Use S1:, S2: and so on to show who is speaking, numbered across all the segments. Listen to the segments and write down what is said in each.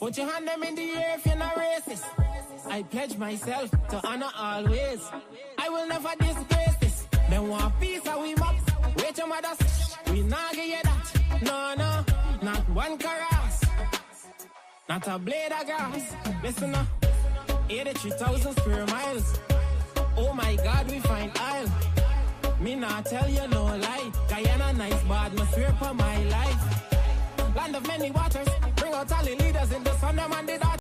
S1: Put your hand them in the air if you're not racist. I pledge myself to honor always. I will never disgrace this. Then want peace and we map. Wait your mothers, we not get you that. No, no, not one caress. Not a blade of grass. Listen up, 83,000 square miles. Oh my God, we find oil. Me not tell you no lie. Guyana nice, but I swear for my life. Land of many waters, bring out all the leaders in the sun, them and the daughters.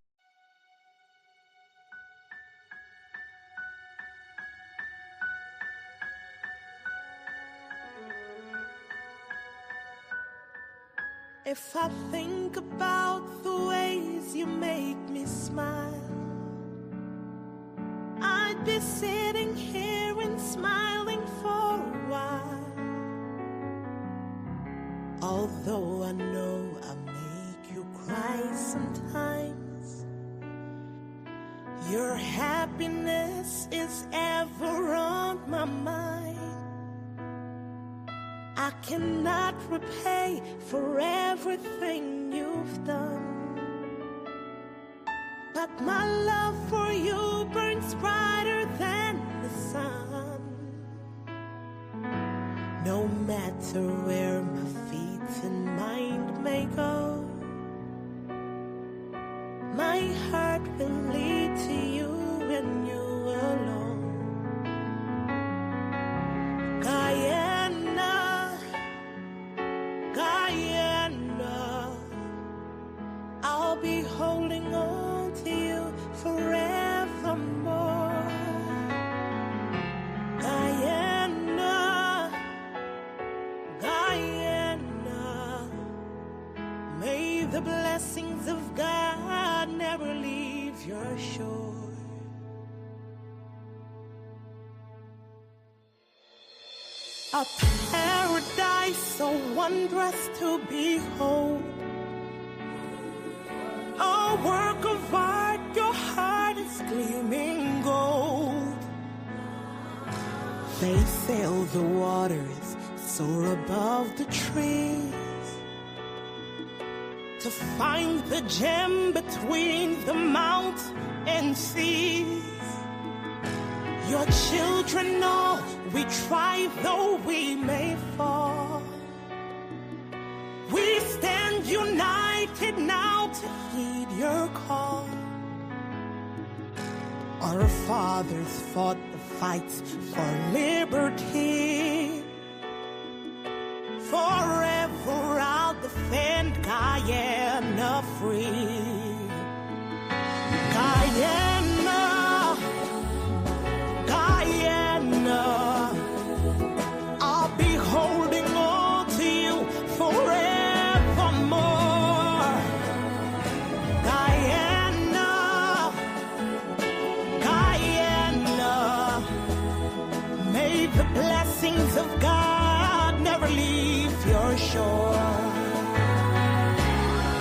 S2: If I think about the ways you make me smile, I'd be sitting here and smiling for a while. Although I know I make you cry sometimes, your happiness is ever on my mind. I cannot repay for everything you've done, but my love for you burns brighter than the sun. No matter where my feet and mind may go, my heart will lead to you and you alone. Guyana, Guyana, I'll be holding on to you forevermore. Guyana, Guyana, may the blessings of God never leave your shore. A paradise so wondrous to behold, a work of art, your heart is gleaming gold. They sail the waters, soar above the trees, to find the gem between the mountains and seas. Your children know we try though we may fall. We stand united now to heed your call. Our fathers fought the fights for liberty. Forever I'll defend Guyana free. Guyana, Guyana, I'll be holding on to you forevermore. Guyana, Guyana, may the blessings of God never leave your shore.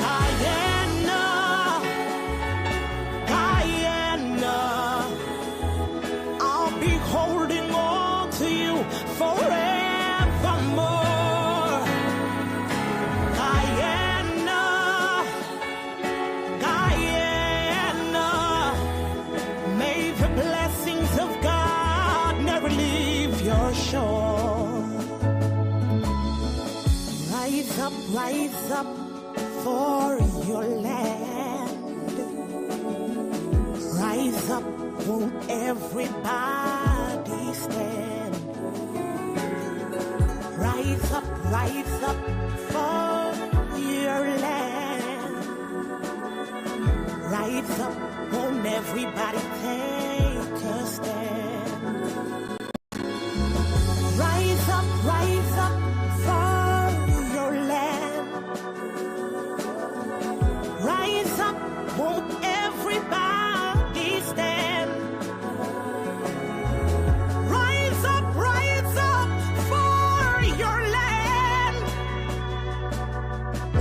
S2: Guyana, Guyana, I'll be holding on to you forevermore. Guyana, Guyana, may the blessings of God never leave your shore. Rise up for your land. Rise up, won't everybody stand? Rise up for your land. Rise up, won't everybody take a stand? Rise up for your land. Rise up, won't everybody stand? Rise up for your land. Oh,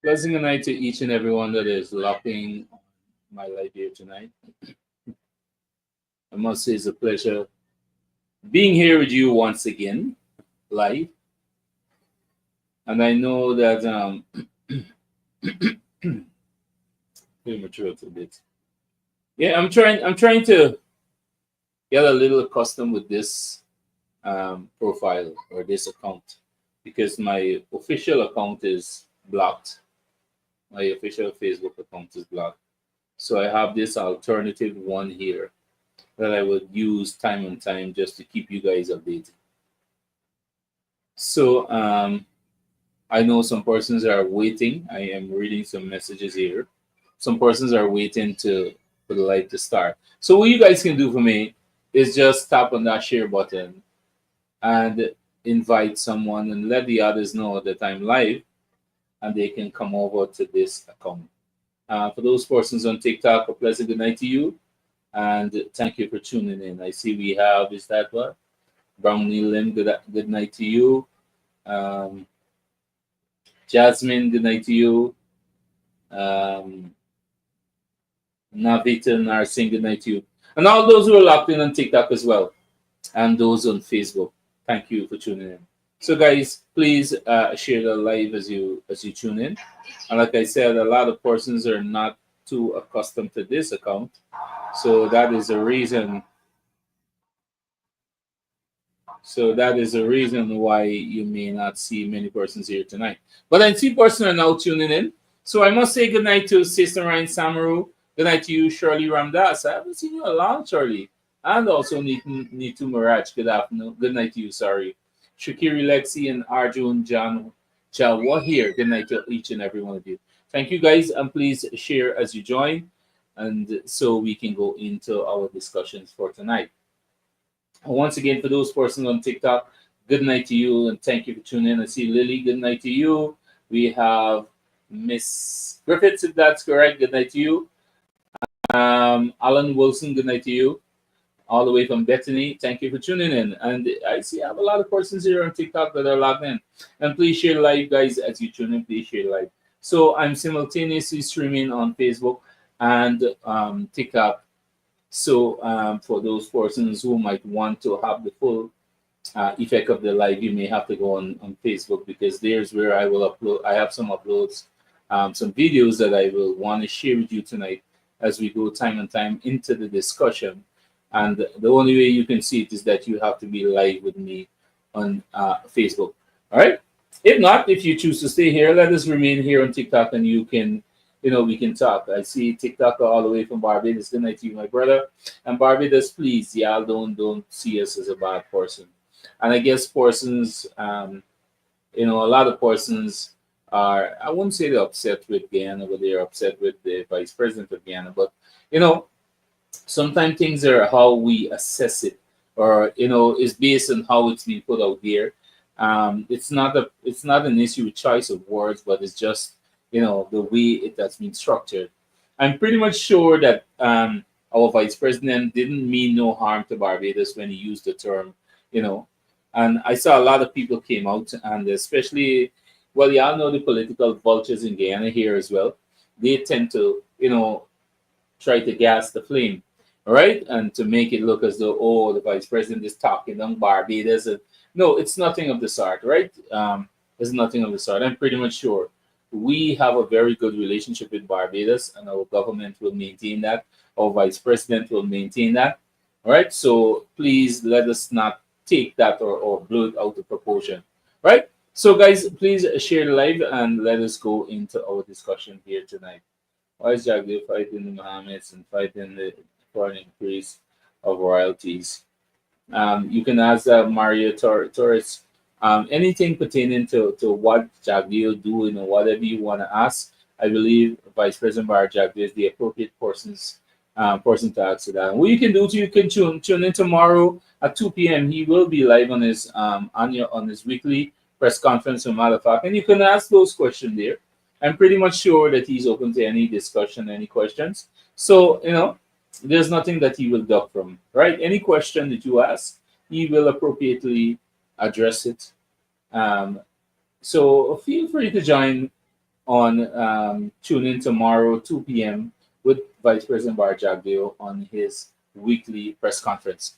S3: Blessing good night to each and everyone that is locking my life here tonight. I must say it's a pleasure being here with you once again, live. And I know that premature a bit. Yeah, I'm trying to get a little accustomed with this profile or this account because my official account is blocked. My official Facebook account is blocked. So I have this alternative one here that I would use time and time just to keep you guys updated. So I know some persons are waiting. I am reading some messages here. Some persons are waiting to for the live to start. So what you guys can do for me is just tap on that share button and invite someone and let the others know that I'm live and they can come over to this account. For those persons on TikTok, a pleasant good night to you and thank you for tuning in. I see we have is that what Brownie Lim. Good night to you. Um, Jasmine, good night to you. Um, Navita Narsing, good night to you. And all those who are locked in on TikTok as well, and those on Facebook. Thank you for tuning in. So, guys, please share the live as you tune in. And like I said, a lot of persons are not too accustomed to this account, so that is the reason. So that is the reason why you may not see many persons here tonight. But I see persons are now tuning in. So I must say good night to Sister Ryan Samaru. Good night to you, Shirley Ramdas. I haven't seen you a long, Shirley. And also Nitu Miraj. Good afternoon. Good night to you, sorry. Shakiri Lexi and Arjun John Jalwa here. Good night to each and every one of you. Thank you guys, and please share as you join. And so we can go into our discussions for tonight. Once again, for those persons on TikTok, good night to you and thank you for tuning in. I see Lily, good night to you. We have Miss Griffiths, if that's correct, good night to you. Alan Wilson, good night to you. All the way from Bethany, thank you for tuning in. And I see I have a lot of persons here on TikTok that are logged in. And please share live, guys, as you tune in, please share live. So I'm simultaneously streaming on Facebook and TikTok. So for those persons who might want to have the full effect of the live, you may have to go on Facebook because there's where I will upload. I have some uploads, some videos that I will want to share with you tonight as we go time and time into the discussion. And the only way you can see it is that you have to be live with me on Facebook. All right. If not, if you choose to stay here, let us remain here on TikTok and you can, we can talk. I see TikTok all the way from Barbados. Good night to you, my brother. And Barbados, please, y'all don't see us as a bad person. And I guess persons, a lot of persons are, I wouldn't say they're upset with Guyana, but they're upset with the vice president of Guyana. But, you know, sometimes things are how we assess it, or is based on how it's being put out there. It's not an issue with choice of words, but it's just the way it has been structured. I'm pretty much sure that our vice president didn't mean no harm to Barbados when he used the term, you know and I saw a lot of people came out, and especially, well, y'all know the political vultures in Guyana here as well. They tend to try to gas the flame, all right, and to make it look as though, oh, the vice president is talking on Barbados. And no, it's nothing of the sort, right? It's nothing of the sort. I'm pretty much sure we have a very good relationship with Barbados, and our government will maintain that. Our vice president will maintain that. All right. So please let us not take that or blow it out of proportion. Right. So guys, please share the live and let us go into our discussion here tonight. Why is Jagdev fighting the Mohammeds and fighting for an increase of royalties? You can ask Mario Torres anything pertaining to what Jagdeo do, whatever you want to ask. I believe Vice President Bar Jagdeo is the appropriate person to answer that. And what you can do, you can tune in tomorrow at 2 p.m. He will be live on his on his weekly press conference from Malafak, and you can ask those questions there. I'm pretty much sure that he's open to any discussion, any questions. So, there's nothing that he will duck from, right? Any question that you ask, he will appropriately address it. So feel free to join on tune in tomorrow 2 p.m. with Vice President Barjagdeo on his weekly press conference.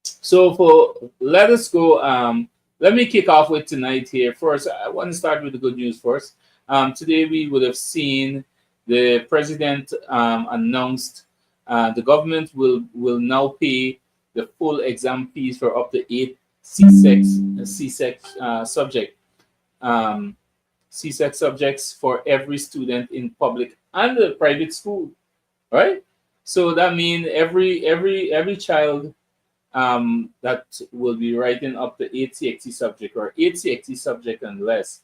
S3: So for let us go. Let me kick off with tonight here. First, I want to start with the good news first. Today we would have seen the president announced the government will now pay the full exam fees for up to 8 CSEC subject CSEC subjects for every student in public and the private school, right? So that means every child that will be writing up to 8 CXC subject or 8 CXC subject and less,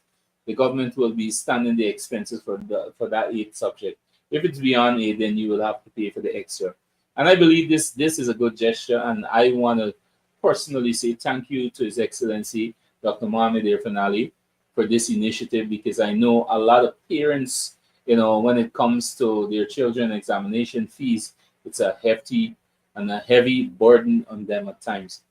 S3: the government will be standing the expenses for that 8 subject. If it's beyond 8, then you will have to pay for the extra. And I believe this is a good gesture, and I want to personally say thank you to His Excellency Dr. Mohamed Irfanali for this initiative, because I know a lot of parents, when it comes to their children examination fees, it's a hefty and a heavy burden on them at times.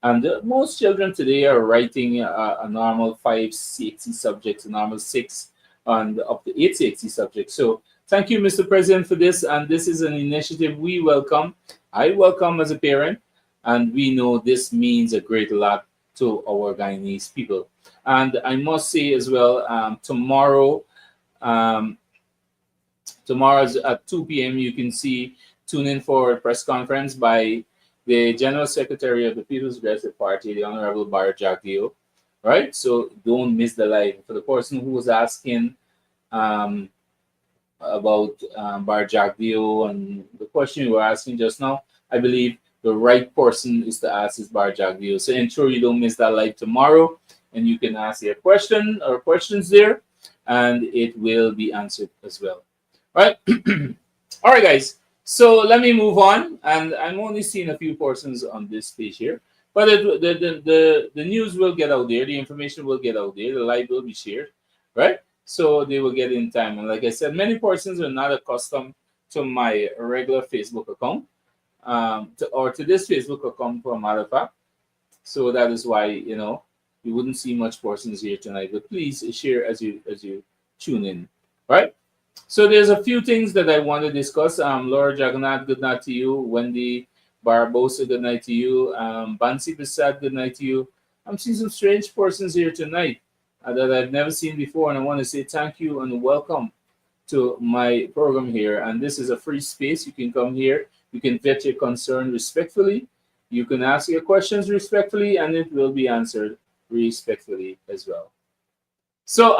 S3: And most children today are writing a normal 5 CXC subjects, a normal 6, and up to 8 CXC subjects. So thank you, Mr. President, for this. And this is an initiative we welcome. I welcome as a parent, and we know this means a great lot to our Guyanese people. And I must say as well, tomorrow at 2 p.m. you can tune in for a press conference by the General Secretary of the People's Progressive Party, the Honorable Barjagdeo, right? So don't miss the live. For the person who was asking about Barjagdeo and the question you were asking just now, I believe the right person is to ask is Barjagdeo. So ensure you don't miss that live tomorrow, and you can ask your question or questions there, and it will be answered as well. All right. All right, guys. So let me move on, and I'm only seeing a few persons on this page here, but the news will get out there, the information will get out there, the live will be shared, right? So they will get in time. And like I said, many persons are not accustomed to my regular Facebook account, to this Facebook account, for a matter of fact. So that is why you wouldn't see much persons here tonight. But please share as you tune in, right? So there's a few things that I want to discuss. Laura Jagannath, good night to you. Wendy Barbosa, good night to you. Bansi Prasad, good night to you. I'm seeing some strange persons here tonight that I've never seen before, and I want to say thank you and welcome to my program here. And this is a free space. You can come here. You can vet your concern respectfully. You can ask your questions respectfully, and it will be answered respectfully as well. So,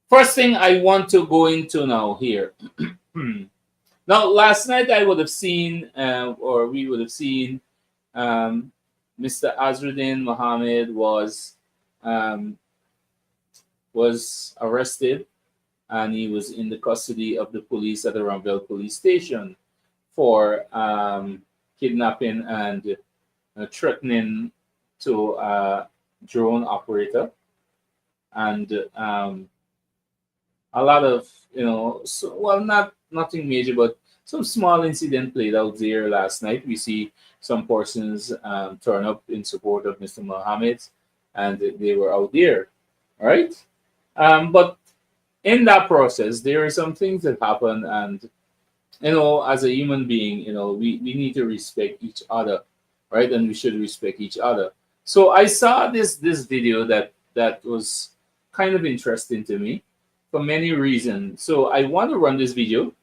S3: first thing I want to go into now here. Now, last night I would have seen, or we would have seen, Mr. Azruddin Mohammed was arrested, and he was in the custody of the police at the Ramville Police Station for kidnapping and threatening to a drone operator, and a lot of nothing major, but some small incident played out there last night. We see some persons turn up in support of Mr. Mohammed, and they were out there, right? But in that process, there are some things that happen, and as a human being, we need to respect each other, right? And we should respect each other. So I saw this video that was kind of interesting to me for many reasons. So I want to run this video,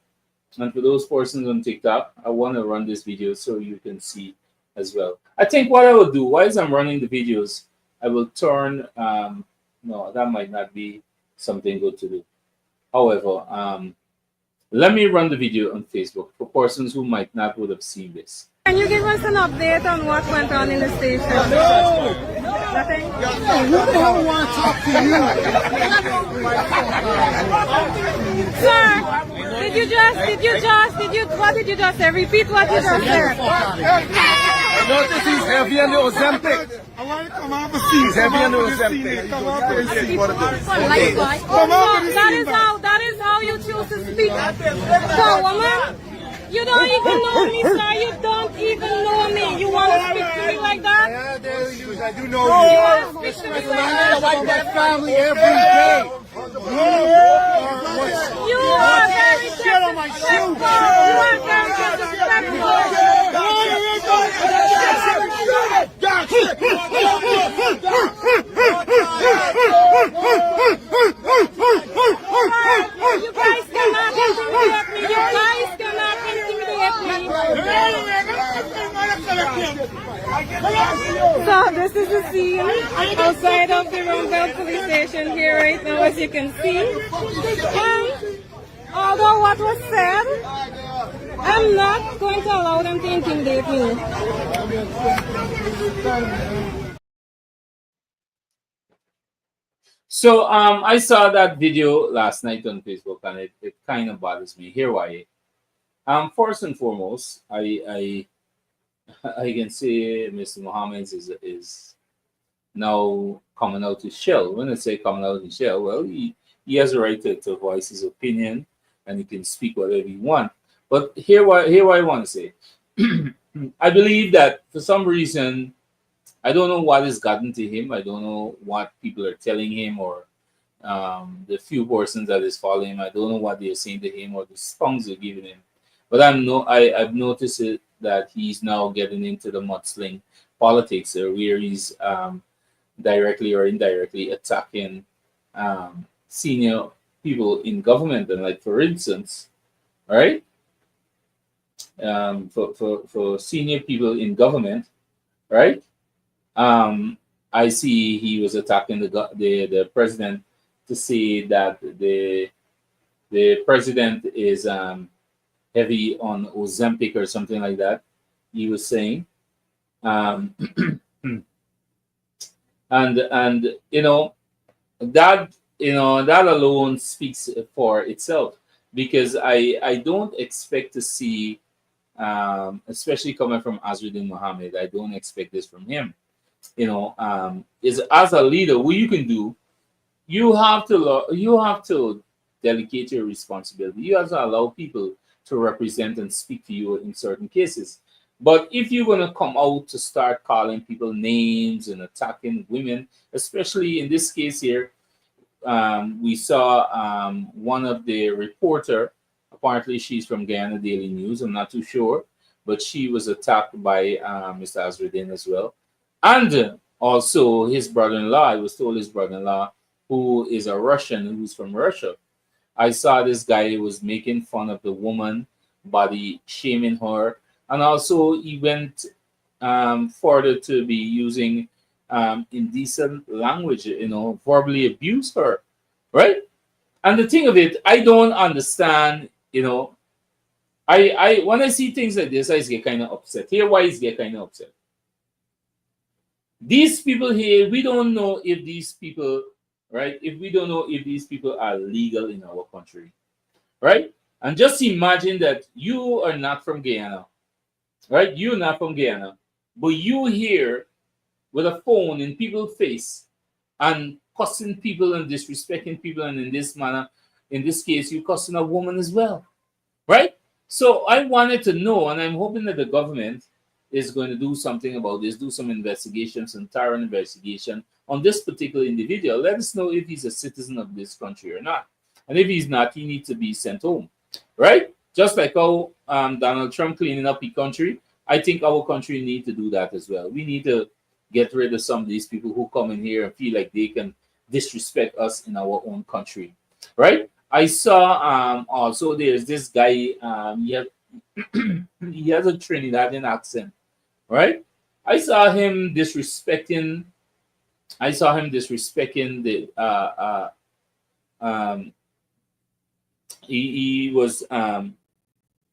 S3: and for those persons on TikTok, I want to run this video so you can see as well. I think what I will do, while I'm running the videos, I will turn. No, that might not be something good to do. However, let me run the video on Facebook for persons who might not would have seen this.
S4: Can you give us an update on what went on in the station? No! Nothing?
S5: Who the hell wants to talk to you?
S4: Sir, what did you just say? Repeat what you just said.
S5: Notice he's heavy on the Ozempic. I want to come off the seat. He's heavy on the Ozempic. Come off the seat. Come off the seat.
S4: That is how you choose to speak to a woman? You don't even know me, sir. You don't even know me. You want to speak to me like that?
S5: I do know you.
S4: Speak to me like
S5: I
S4: that?
S5: like that family every day.
S4: You are very disrespectful. You are very You guys cannot intimidate me. You guys cannot intimidate me. So this is the scene outside of the Rumbell police station here right now, as you can see. And although what was said, I'm not going to allow them to intimidate me.
S3: So I saw that video last night on Facebook, and it kind of bothers me. Here why. First and foremost, I I can say Mr. Mohammed is now coming out his shell. When I say coming out his shell, well, he has a right to voice his opinion, and he can speak whatever he wants. But here what I want to say. I believe that for some reason, I don't know what has gotten to him. I don't know what people are telling him, or the few persons that is following him. I don't know what they're saying to him or the songs they're giving him. But I've noticed it that he's now getting into the mudsling politics, where he's directly or indirectly attacking senior people in government. And like for instance, right, for senior people in government, right. I see he was attacking the president to say that the president is heavy on Ozempic or something like that. He was saying, um, and that alone speaks for itself, because I don't expect to see, especially coming from Azruddin Mohammed, I don't expect this from him. Is as a leader, what you can do, you have to delegate your responsibility. You have to allow people to represent and speak to you in certain cases. But if you're going to come out to start calling people names and attacking women, especially in this case here, we saw one of the reporter, apparently she's from Guyana Daily News, I'm not too sure, but she was attacked by Mr. Azruddin as well. And also his brother-in-law, I was told his brother-in-law, who is a Russian, who's from Russia. I saw this guy was making fun of the woman, body shaming her, and also he went further to be using indecent language, verbally abuse her, right? And the thing of it, I don't understand, I when I see things like this, I get kind of upset. Here, why is get kind of upset? These people here, we don't know if these people, right? If we don't know if these people are legal in our country, right? And just imagine that you are not from Guyana, right? You're not from Guyana, but you here with a phone in people's face and cussing people and disrespecting people, and in this manner, in this case, you cussing a woman as well, right? So I wanted to know, and I'm hoping that the government is going to do something about this, do some investigations, some thorough investigation on this particular individual. Let us know if he's a citizen of this country or not. And if he's not, he needs to be sent home, right? Just like how Donald Trump cleaning up the country, I think our country need to do that as well. We need to get rid of some of these people who come in here and feel like they can disrespect us in our own country, right? I saw also there's this guy, he has a Trinidadian accent, right? I saw him disrespecting the he was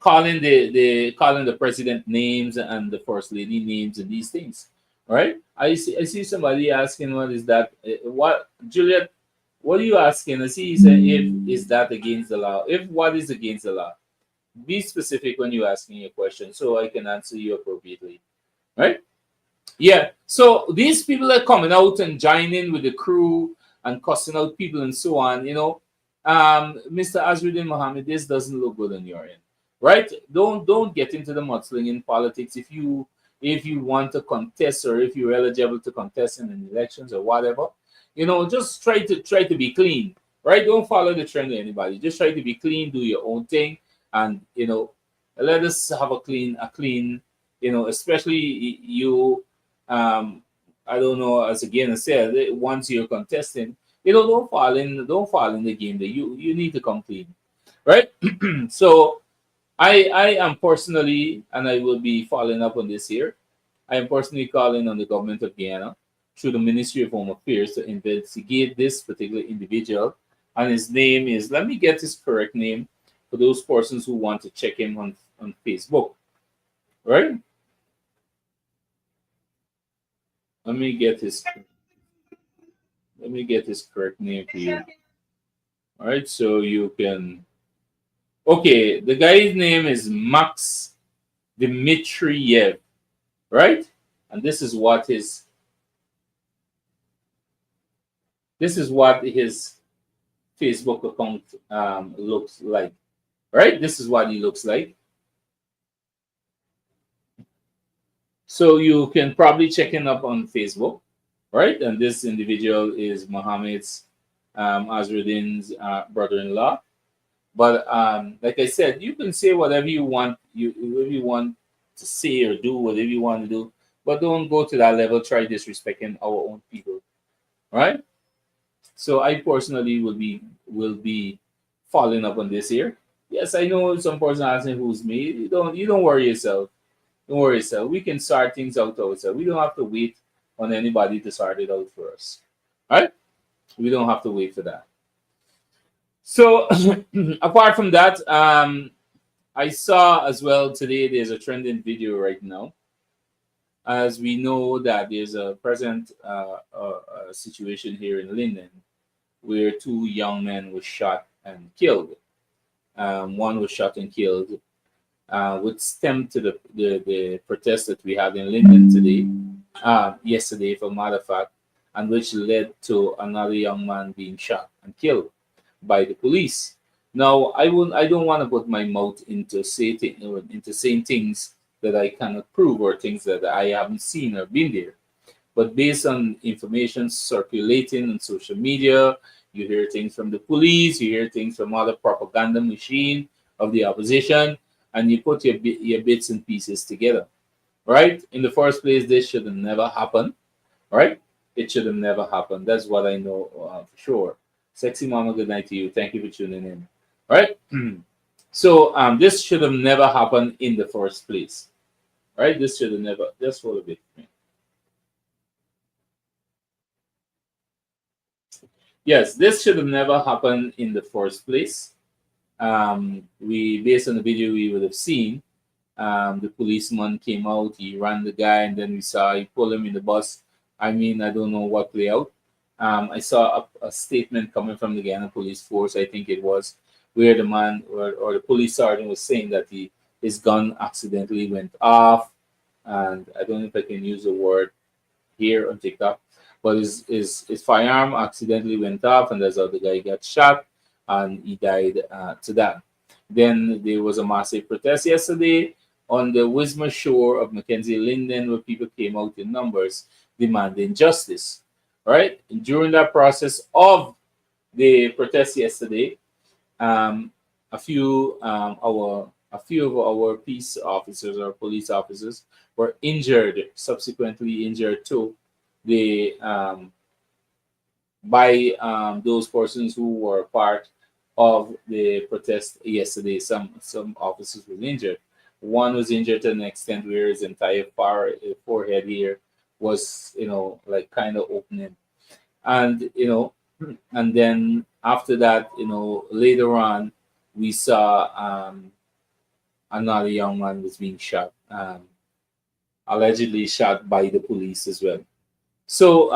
S3: calling the president names and the first lady names and these things, right? I see somebody asking, what is that? What, Juliet, what are you asking? I see he said, if is that against the law? If what is against the law? Be specific when you're asking a question so I can answer you appropriately, right? Yeah, so these people are coming out and joining with the crew and cussing out people and so on, Mr. Azruddin Mohammed, this doesn't look good on your end, right? Don't get into the mudslinging politics. If you want to contest, or if you're eligible to contest in an elections or whatever, just try to be clean, right? Don't follow the trend of anybody. Just try to be clean, do your own thing, and let us have a clean, especially you. Um, I don't know. As again I said, once you're contesting, don't fall in the game. That you need to come clean, right? So I am personally, and I will be following up on this here. I am personally calling on the government of Guyana through the Ministry of Home Affairs to investigate this particular individual. And his name is, let me get his correct name for those persons who want to check him on Facebook, right? Let me get his correct name for you. All right, so you can. Okay, the guy's name is Max Dmitriev, right? And this is what his Facebook account looks like, right? This is what he looks like. So you can probably check him up on Facebook, right? And this individual is Mohammed's Azruddin's brother-in-law. But like I said, you can say whatever you want. Whatever you want to say or do, whatever you want to do, but don't go to that level. Try disrespecting our own people, right? So I personally will be following up on this here. Yes, I know some person asking who's me. You don't worry yourself. Don't worry yourself. We can sort things out ourselves. We don't have to wait on anybody to sort it out for us. All right? We don't have to wait for that. So apart from that, I saw as well today there's a trending video right now. As we know that there's a present situation here in Linden where two young men were shot and killed. One was shot and killed, which stemmed to the protest that we had in Linden today, yesterday, for matter of fact, and which led to another young man being shot and killed by the police. Now, I don't want to put my mouth into saying things that I cannot prove, or things that I haven't seen or been there. But based on information circulating on social media, you hear things from the police, you hear things from other propaganda machine of the opposition, and you put your bits and pieces together, right? In the first place, this should have never happened, right? It should have never happened. That's what I know for sure. Sexy Mama, good night to you. Thank you for tuning in. All right. So this should have never happened in the first place, right? This should have never. Just hold a bit. Yes, this should have never happened in the first place. We, based on the video we would have seen, the policeman came out, he ran the guy, and then we saw he pulled him in the bus. I mean, I don't know what play out. I saw a statement coming from the Guyana Police Force, I think it was, where the man or the police sergeant was saying that his gun accidentally went off. And I don't know if I can use the word here on TikTok, but his firearm accidentally went off, and that's how the guy got shot, and he died to that. Then there was a massive protest yesterday on the Wismar shore of Mackenzie Linden, where people came out in numbers demanding justice. Right? And during that process of the protest yesterday, a few of our peace officers or police officers were injured, subsequently injured too. They by those persons who were part of the protest yesterday. Some officers were injured. One was injured to an extent where his entire forehead here was, like kind of opening. And, and then after that, later on, we saw another young man was being shot, allegedly shot by the police as well. So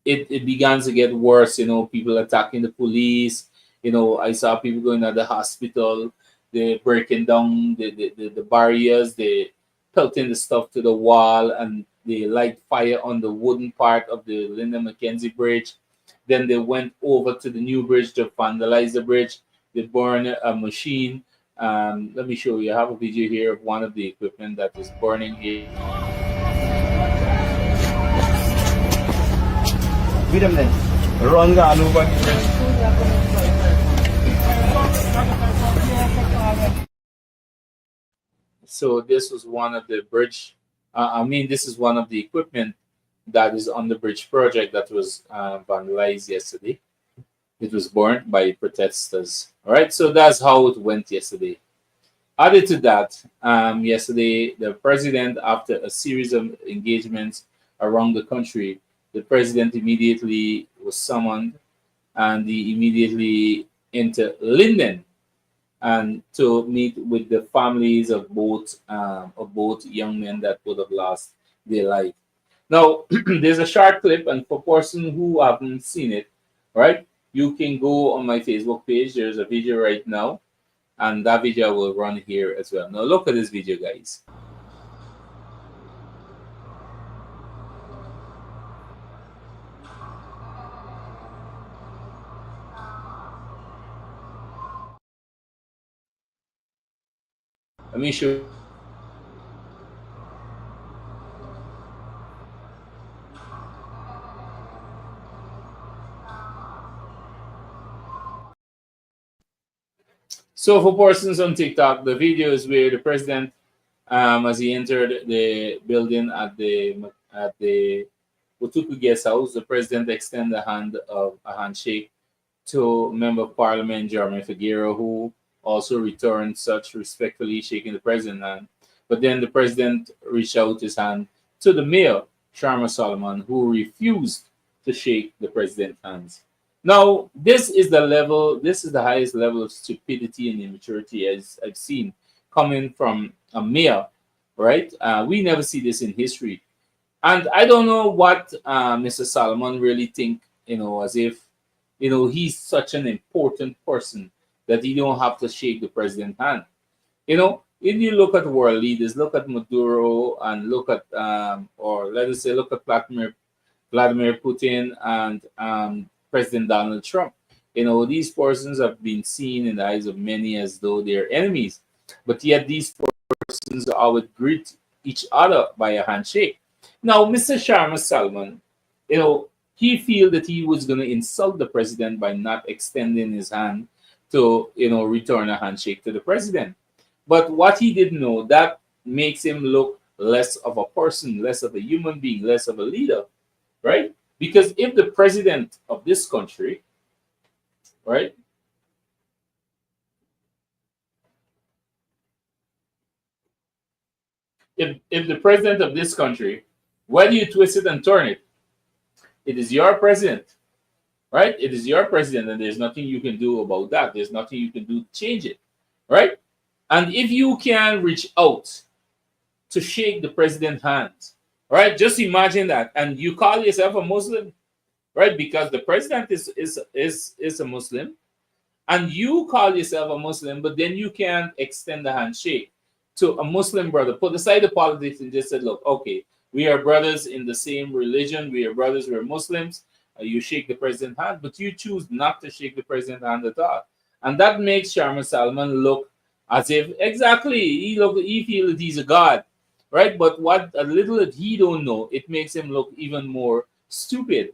S3: it began to get worse, people attacking the police. I saw people going to the hospital, they breaking down the barriers, they pelting the stuff to the wall, and they light fire on the wooden part of the Linda Mackenzie Bridge. Then they went over to the new bridge to vandalize the bridge. They burned a machine Let me show you. I have a video here of one of the equipment that is burning here.
S5: Beat them then. Run all over.
S3: So this was one of the bridge. This is one of the equipment that is on the bridge project that was vandalized yesterday. It was burnt by protesters. All right, so that's how it went yesterday. Added to that, yesterday the president, after a series of engagements around the country, the president immediately was summoned, and he immediately entered Linden and to meet with the families of both young men that would have lost their life. Now, there's a short clip, and for person who haven't seen it, right, you can go on my Facebook page. There's a video right now, and that video will run here as well. Now, look at this video, guys. Let me show. So for persons on TikTok, the video is where the president, as he entered the building at the Utuku guest house, the president extended a handshake to Member of Parliament Jeremy Figueroa, who also returned such respectfully, shaking the president's hand. But then the president reached out his hand to the mayor, Sharma Solomon, who refused to shake the president's hands. Now, this is the highest level of stupidity and immaturity as I've seen coming from a mayor, right? We never see this in history. And I don't know what Mr. Solomon really think, as if, he's such an important person that he don't have to shake the president's hand. If you look at world leaders, look at Maduro and look at, or let us say, look at Vladimir Putin and President Donald Trump. These persons have been seen in the eyes of many as though they're enemies, but yet these persons would greet each other by a handshake. Now, Mr. Sharma Salman, he feel that he was going to insult the president by not extending his hand to, return a handshake to the president. But what he didn't know, that makes him look less of a person, less of a human being, less of a leader, right? Because if the president of this country, right, if the president of this country, whether you twist it and turn it, it is your president, right? It is your president, and there's nothing you can do about that. There's nothing you can do to change it, right? And if you can reach out to shake the president's hand, right? Just imagine that, and you call yourself a Muslim, right? Because the president is a Muslim, and you call yourself a Muslim, but then you can extend the handshake to a Muslim brother. Put aside the politics and just say, look, okay, we are brothers in the same religion. We are brothers. We're Muslims. You shake the president's hand, but you choose not to shake the president's hand at all, and that makes Sharma Salman look as if exactly he feels that he's a god, right? But what a little that he don't know, it makes him look even more stupid,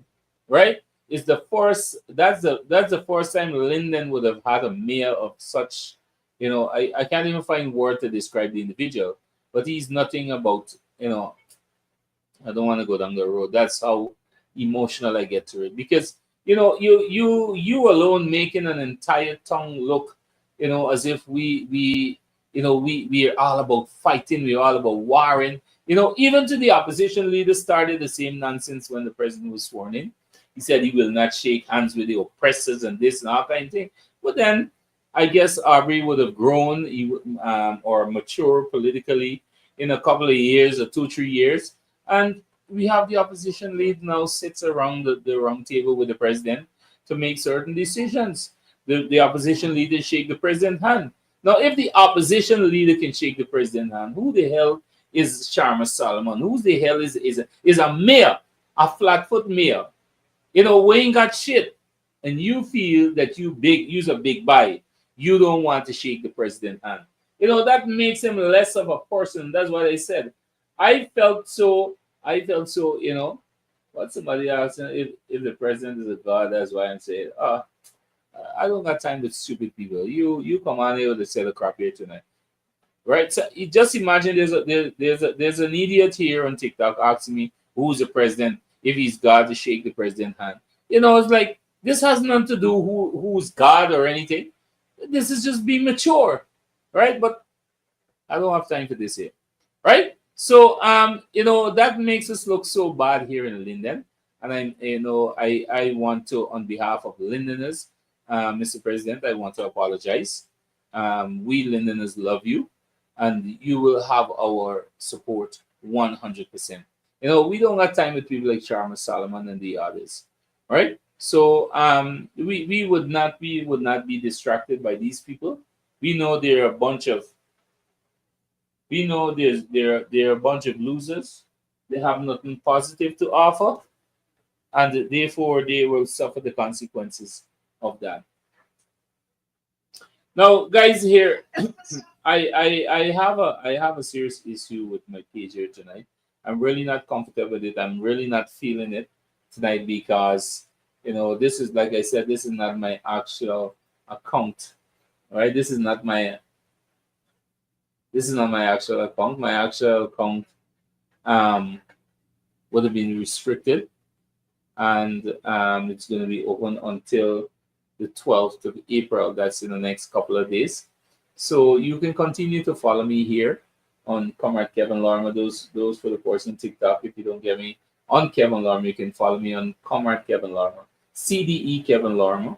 S3: right? Is the first that's the first time Linden would have had a mayor of such, I can't even find word to describe the individual, but he's nothing about, I don't want to go down the road. That's how emotional I get to it, because you alone making an entire tongue look, as if we are all about fighting, we're all about warring. Even to the opposition leader started the same nonsense when the president was sworn in. He said he will not shake hands with the oppressors and this and all kind of thing. But then I guess Aubrey would have grown or mature politically in a couple of years or 2-3 years. And we have the opposition leader now sits around the round table with the president to make certain decisions. The opposition leader shake the president's hand. Now, if the opposition leader can shake the president's hand, who the hell is Sharma Solomon? Who the hell is a mayor, a flatfoot mayor? We ain't got shit. And you feel that you's a big buy. you don't want to shake the president's hand. You know, that makes him less of a person. That's what I said. I felt so, you know, what somebody asked, if the president is a god, that's why I'm saying, I don't got time with stupid people. You come on here to set a crap here tonight. Right? So you just imagine there's an idiot here on TikTok asking me who's the president, if he's God, to shake the president's hand. You know, it's like, this has nothing to do who's God or anything. This is just being mature. Right? But I don't have time for this here. Right? So you know, that makes us look so bad here in Linden. And I want to, on behalf of Lindeners, Mr. President, I want to apologize. We Lindeners love you, and you will have our support 100%. You know, we don't have time with people like Charma Solomon and the others. Right? So we would not be distracted by these people. We know they're a bunch of they're a bunch of losers. They have nothing positive to offer, and therefore they will suffer the consequences of that. Now, guys, here I have a serious issue with my page here tonight. I'm really not comfortable with it. I'm really not feeling it tonight because, you know, this is, like I said, this is not my actual account. Right? This is not my actual account. My actual account would have been restricted, and it's going to be open until the 12th of April. That's in the next couple of days. So you can continue to follow me here on Comrade Kevin Lorma. Those for the person on TikTok. If you don't get me on Kevin Lorma, you can follow me on Comrade Kevin Lorma, CDE Kevin Lorma,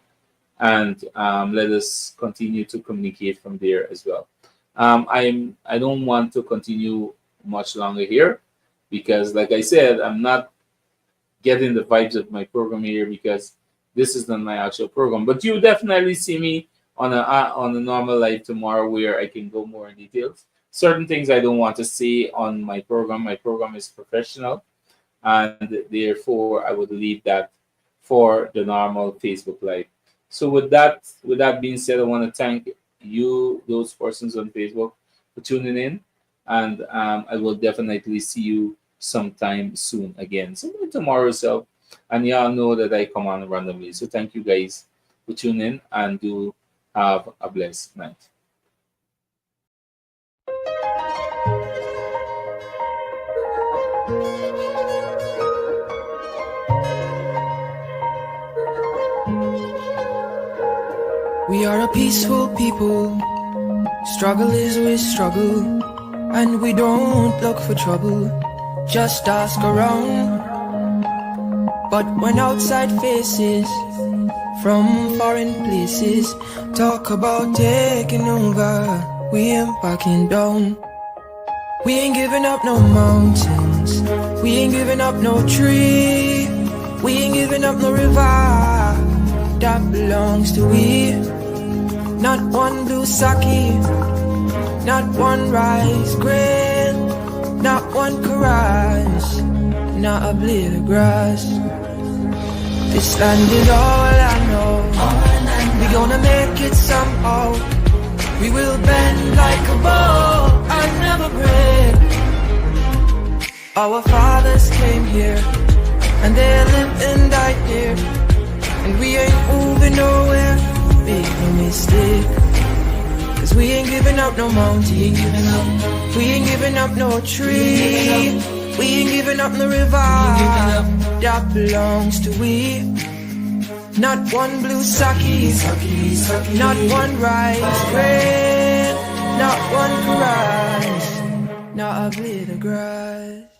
S3: and let us continue to communicate from there as well. I don't want to continue much longer here because, like I said, I'm not getting the vibes of my program here because this is not my actual program. But you definitely see me on a normal live tomorrow where I can go more in details. Certain things I don't want to say on my program. My program is professional, and therefore I would leave that for the normal Facebook live. So with that being said, I want to thank you, those persons on Facebook, for tuning in, and I will definitely see you sometime soon again, sometime tomorrow itself. And y'all know that I come on randomly. So thank you guys for tuning in, and do have a blessed night.
S6: We are a peaceful people. Struggle is we struggle, and we don't look for trouble. Just ask around. But when outside faces from foreign places talk about taking over, we ain't backing down. We ain't giving up no mountains, we ain't giving up no tree, we ain't giving up no river that belongs to we. Not one blue sake, not one rice grain, not one caress, not a blade of grass. This land is all I know. We gonna make it somehow. We will bend like a bow and never break. Our fathers came here, and they lived and died here, and we ain't moving nowhere. Make no mistake, 'cause we ain't giving up no mountain, we ain't giving up no tree, we ain't giving up no river that belongs to we. Not one blue sake, not one rice grain, not one caress, not a blade of grass.